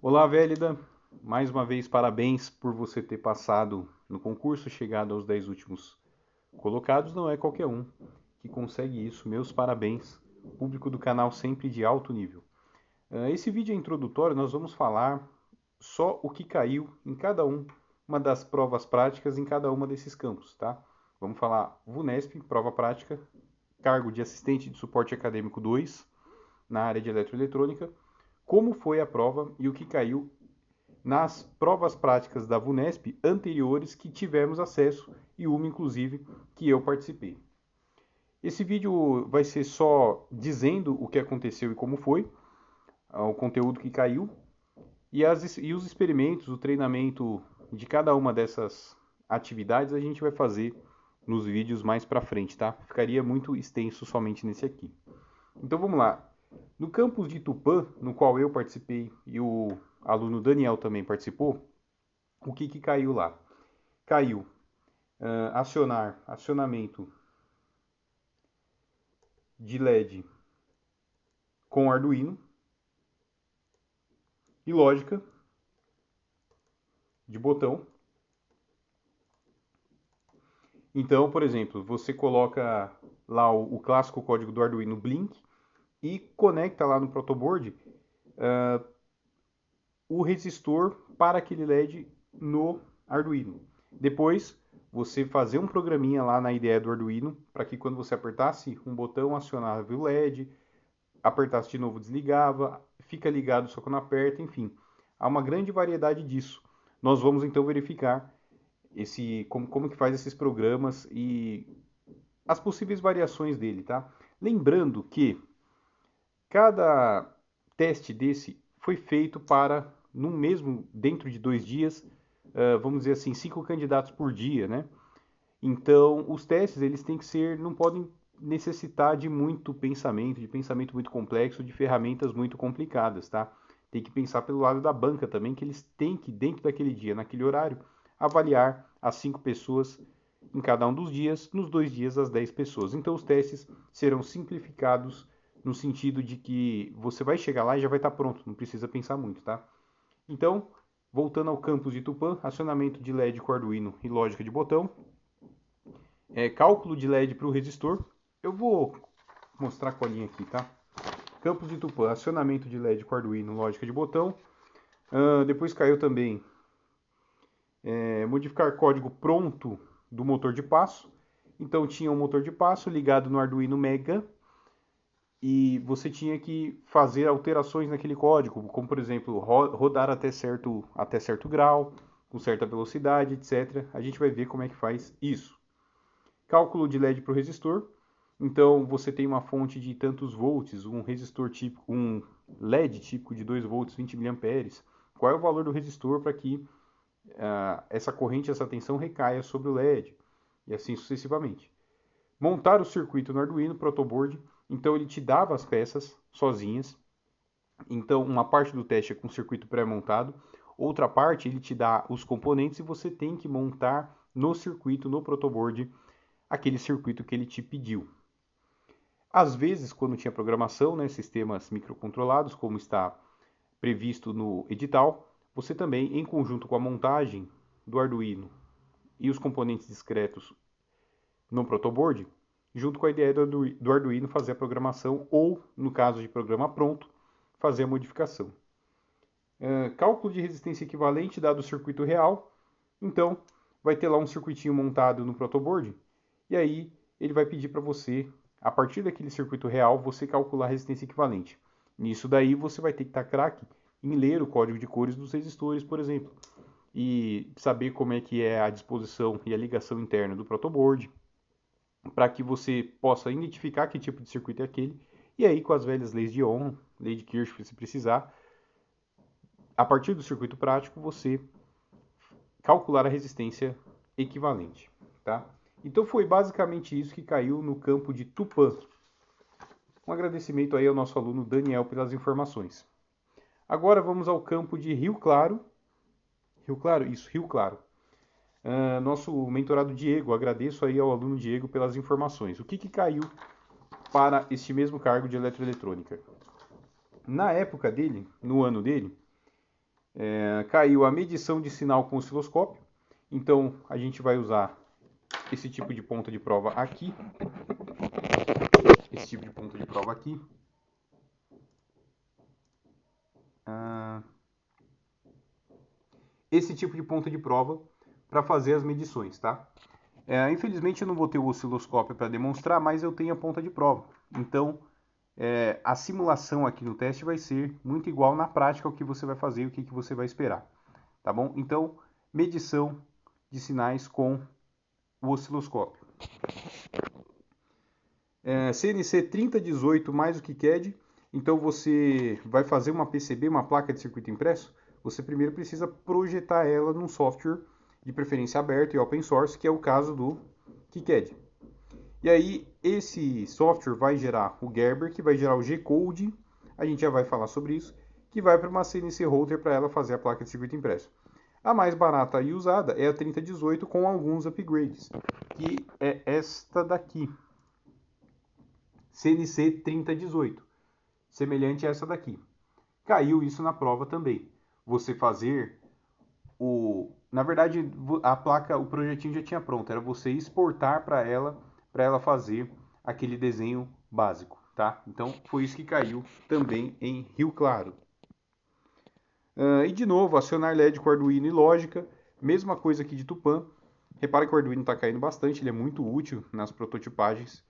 Olá, Vélida. Mais uma vez, parabéns por você ter passado no concurso, chegado aos 10 últimos colocados. Não é qualquer um que consegue isso. Meus parabéns. Público do canal sempre de alto nível. Esse vídeo é introdutório, nós vamos falar só o que caiu em cada uma das provas práticas em cada uma desses campos, tá? Vamos falar VUNESP, prova prática, cargo de assistente de suporte acadêmico 2, na área de eletroeletrônica, como foi a prova e o que caiu nas provas práticas da VUNESP anteriores que tivemos acesso e uma, inclusive, que eu participei. Esse vídeo vai ser só dizendo o que aconteceu e como foi, o conteúdo que caiu, e os experimentos, o treinamento de cada uma dessas atividades a gente vai fazer nos vídeos mais para frente, tá? Ficaria muito extenso somente nesse aqui. Então vamos lá. No campus de Tupã, no qual eu participei e o aluno Daniel também participou, o que caiu lá? Caiu acionamento de LED com Arduino e lógica de botão. Então, por exemplo, você coloca lá o clássico código do Arduino Blink e conecta lá no protoboard o resistor para aquele LED no Arduino. Depois, você fazer um programinha lá na IDE do Arduino para que quando você apertasse um botão acionava o LED, apertasse de novo desligava, fica ligado só quando aperta, enfim. Há uma grande variedade disso. Nós vamos então verificar como que faz esses programas e as possíveis variações dele, tá? Lembrando que cada teste desse foi feito para, no mesmo, dentro de 2 dias, vamos dizer assim, 5 candidatos por dia, né? Então, os testes, eles têm que ser, não podem necessitar de muito pensamento, de pensamento muito complexo, de ferramentas muito complicadas, tá? Tem que pensar pelo lado da banca também, que eles têm que, dentro daquele dia, naquele horário, avaliar as 5 pessoas em cada um dos dias, nos 2 dias as 10 pessoas. Então, os testes serão simplificados no sentido de que você vai chegar lá e já vai estar pronto, não precisa pensar muito, tá? Então, voltando ao campus de Tupã, acionamento de LED com Arduino e lógica de botão, cálculo de LED para o resistor. Eu vou mostrar a colinha aqui, tá? Campus de Tupã, acionamento de LED com Arduino, lógica de botão. Depois caiu também modificar código pronto do motor de passo. Então tinha um motor de passo ligado no Arduino Mega e você tinha que fazer alterações naquele código, como por exemplo rodar até certo grau, com certa velocidade, etc. A gente vai ver como é que faz isso. Cálculo de LED para o resistor. Então você tem uma fonte de tantos volts, um resistor típico, um LED típico de 2 volts, 20 mA. Qual é o valor do resistor para que essa corrente, essa tensão recaia sobre o LED? E assim sucessivamente. Montar o circuito no Arduino protoboard. Então ele te dava as peças sozinhas. Então uma parte do teste é com o circuito pré-montado, outra parte ele te dá os componentes e você tem que montar no circuito, no protoboard, aquele circuito que ele te pediu. Às vezes, quando tinha programação, né, sistemas microcontrolados, como está previsto no edital, você também, em conjunto com a montagem do Arduino e os componentes discretos no protoboard, junto com a ideia do Arduino fazer a programação ou, no caso de programa pronto, fazer a modificação. Cálculo de resistência equivalente dado o circuito real. Então, vai ter lá um circuitinho montado no protoboard e aí ele vai pedir para você, a partir daquele circuito real, você calcular a resistência equivalente. Nisso daí você vai ter que estar craque em ler o código de cores dos resistores, por exemplo, e saber como é que é a disposição e a ligação interna do protoboard, para que você possa identificar que tipo de circuito é aquele, e aí com as velhas leis de Ohm, lei de Kirchhoff, se precisar, a partir do circuito prático, você calcular a resistência equivalente, tá? Então foi basicamente isso que caiu no campo de Tupã. Um agradecimento aí ao nosso aluno Daniel pelas informações. Agora vamos ao campo de Rio Claro. Rio Claro? Isso, Rio Claro. Nosso mentorado Diego, agradeço aí ao aluno Diego pelas informações. O que caiu para este mesmo cargo de eletroeletrônica? Na época dele, no ano dele, Caiu a medição de sinal com osciloscópio. Então, a gente vai usar esse tipo de ponta de prova aqui. Esse tipo de ponta de prova aqui. Esse tipo de ponta de prova para fazer as medições, tá? Infelizmente eu não vou ter o osciloscópio para demonstrar, mas eu tenho a ponta de prova. Então, a simulação aqui no teste vai ser muito igual na prática ao que você vai fazer e o que você vai esperar, tá bom? Então, medição de sinais com o osciloscópio. CNC 3018 mais o KiCad. Então você vai fazer uma PCB, uma placa de circuito impresso, você primeiro precisa projetar ela num software de preferência aberto e open source, que é o caso do KiCad. E aí esse software vai gerar o Gerber, que vai gerar o G-Code, a gente já vai falar sobre isso, que vai para uma CNC Router para ela fazer a placa de circuito impresso. A mais barata e usada é a 3018 com alguns upgrades, que é esta daqui. CNC 3018, semelhante a essa daqui. Caiu isso na prova também. Você fazer na verdade, a placa, o projetinho já tinha pronto, era você exportar para ela fazer aquele desenho básico, tá? Então, foi isso que caiu também em Rio Claro. E de novo, acionar LED com Arduino e lógica, mesma coisa aqui de Tupã. Repara que o Arduino está caindo bastante, ele é muito útil nas prototipagens.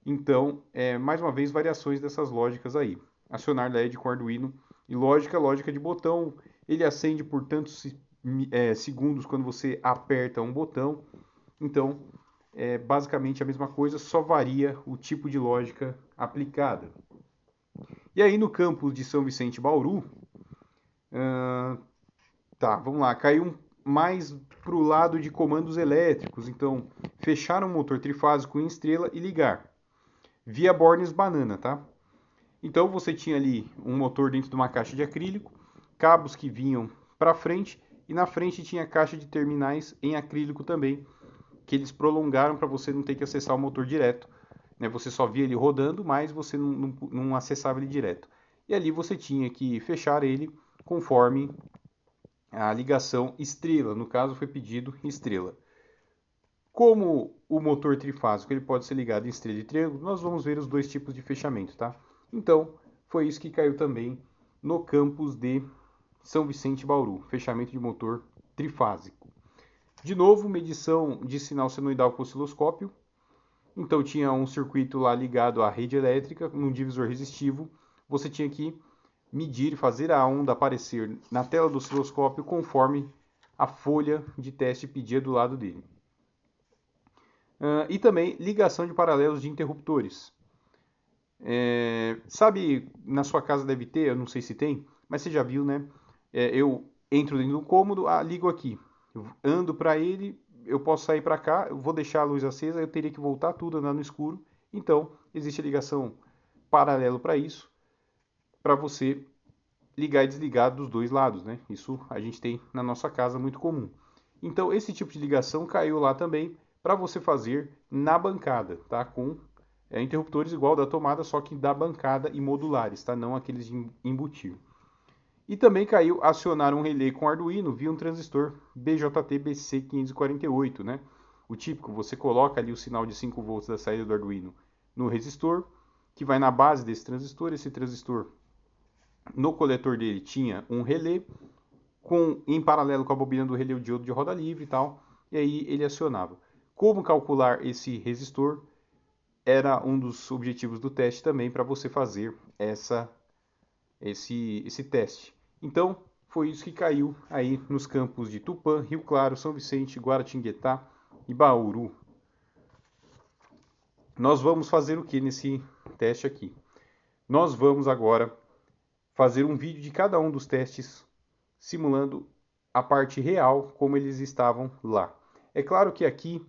Então, mais uma vez, variações dessas lógicas aí. Acionar LED com Arduino e lógica de botão. Ele acende por tantos segundos quando você aperta um botão. Então, é basicamente a mesma coisa, só varia o tipo de lógica aplicada. E aí no campus de São Vicente Bauru, vamos lá, caiu mais para o lado de comandos elétricos. Então, fechar um motor trifásico em estrela e ligar. Via Bornes Banana, tá? Então você tinha ali um motor dentro de uma caixa de acrílico, cabos que vinham para frente e na frente tinha caixa de terminais em acrílico também, que eles prolongaram para você não ter que acessar o motor direto. Né? Você só via ele rodando, mas você não acessava ele direto. E ali você tinha que fechar ele conforme a ligação estrela. No caso foi pedido estrela. Como o motor trifásico ele pode ser ligado em estrela e triângulo, nós vamos ver os dois tipos de fechamento, tá? Então, foi isso que caiu também no campus de São Vicente Bauru, fechamento de motor trifásico. De novo, medição de sinal senoidal com osciloscópio. Então, tinha um circuito lá ligado à rede elétrica, num divisor resistivo. Você tinha que medir e fazer a onda aparecer na tela do osciloscópio conforme a folha de teste pedia do lado dele. E também ligação de paralelos de interruptores. Sabe, na sua casa deve ter, eu não sei se tem, mas você já viu, né? Eu entro dentro do cômodo, ligo aqui, ando para ele, eu posso sair para cá, eu vou deixar a luz acesa, eu teria que voltar tudo, andar no escuro. Então, existe a ligação paralelo para isso, para você ligar e desligar dos dois lados, né? Isso a gente tem na nossa casa, muito comum. Então, esse tipo de ligação caiu lá também para você fazer na bancada, tá? Com interruptores igual da tomada, só que da bancada e modulares, tá? Não aqueles de embutir. E também caiu acionar um relé com Arduino via um transistor BJT-BC548, né? O típico, você coloca ali o sinal de 5 volts da saída do Arduino no resistor, que vai na base desse transistor. Esse transistor, no coletor dele, tinha um relé, em paralelo com a bobina do relé o diodo de roda livre e tal, e aí ele acionava. Como calcular esse resistor era um dos objetivos do teste também, para você fazer esse teste. Então, foi isso que caiu aí nos campos de Tupã, Rio Claro, São Vicente, Guaratinguetá e Bauru. Nós vamos fazer o que nesse teste aqui? Nós vamos agora fazer um vídeo de cada um dos testes, simulando a parte real, como eles estavam lá. É claro que aqui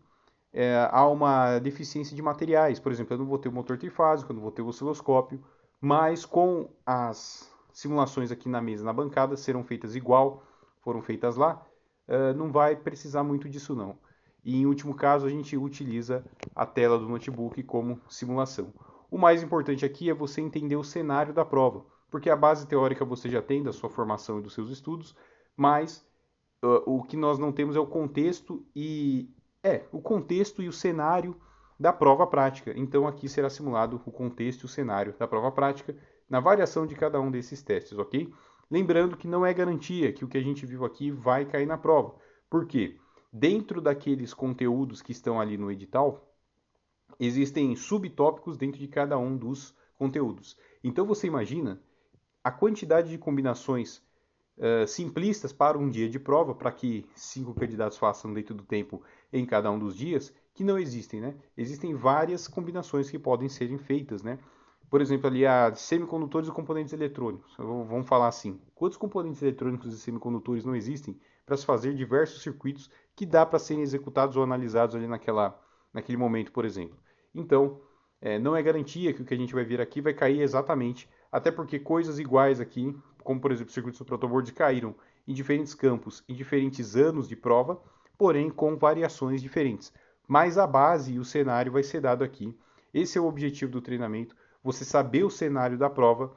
há uma deficiência de materiais. Por exemplo, eu não vou ter o motor trifásico, eu não vou ter o osciloscópio, mas com as simulações aqui na mesa, na bancada, serão feitas igual, foram feitas lá, não vai precisar muito disso não. E em último caso, a gente utiliza a tela do notebook como simulação. O mais importante aqui é você entender o cenário da prova, porque a base teórica você já tem da sua formação e dos seus estudos, mas o que nós não temos é o contexto e o cenário da prova prática. Então aqui será simulado o contexto e o cenário da prova prática na variação de cada um desses testes, ok? Lembrando que não é garantia que o que a gente viu aqui vai cair na prova. Por quê? Dentro daqueles conteúdos que estão ali no edital, existem subtópicos dentro de cada um dos conteúdos. Então você imagina a quantidade de combinações simplistas para um dia de prova, para que 5 candidatos façam dentro do tempo em cada um dos dias, que não existem, né? Existem várias combinações que podem serem feitas, né? Por exemplo, ali a semicondutores e componentes eletrônicos. Vamos falar assim, quantos componentes eletrônicos e semicondutores não existem para se fazer diversos circuitos que dá para serem executados ou analisados ali naquele momento, por exemplo. Então, não é garantia que o que a gente vai ver aqui vai cair exatamente, até porque coisas iguais aqui, como por exemplo circuitos protoboards, caíram em diferentes campos, em diferentes anos de prova, porém com variações diferentes. Mas a base e o cenário vai ser dado aqui. Esse é o objetivo do treinamento, você saber o cenário da prova,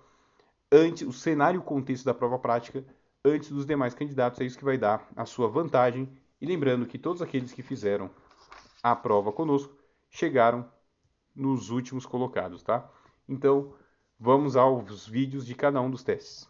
o cenário e o contexto da prova prática, antes dos demais candidatos, é isso que vai dar a sua vantagem. E lembrando que todos aqueles que fizeram a prova conosco chegaram nos últimos colocados, tá? Então, vamos aos vídeos de cada um dos testes.